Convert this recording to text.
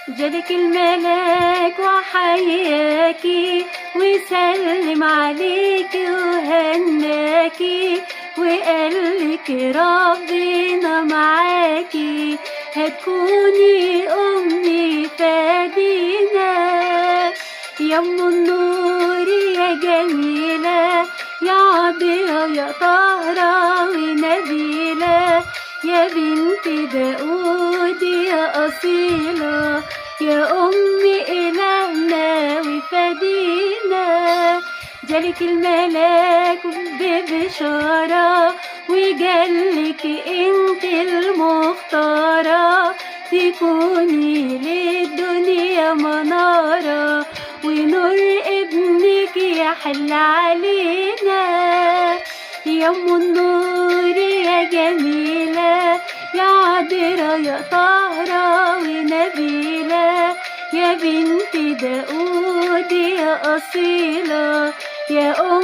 جالك الملاك وحياكي وسلم عليكي وهناكي وقالك ربنا معاكي هتكوني أمي فادينا. يا أم النور يا جميلة يا عبيرة يا طاهرة ونبيلة يا بنت داود يا أصيلة يا أم إلهنا وفدينا. جالك الملاك ببشارة وجالك انت المختارة تكوني للدنيا منارة ونور ابنك يحل علينا. يا أم النور يا جميلة يا عذرة يا طاهرة ونبيلة يا بنت داود يا أصيلة يا أم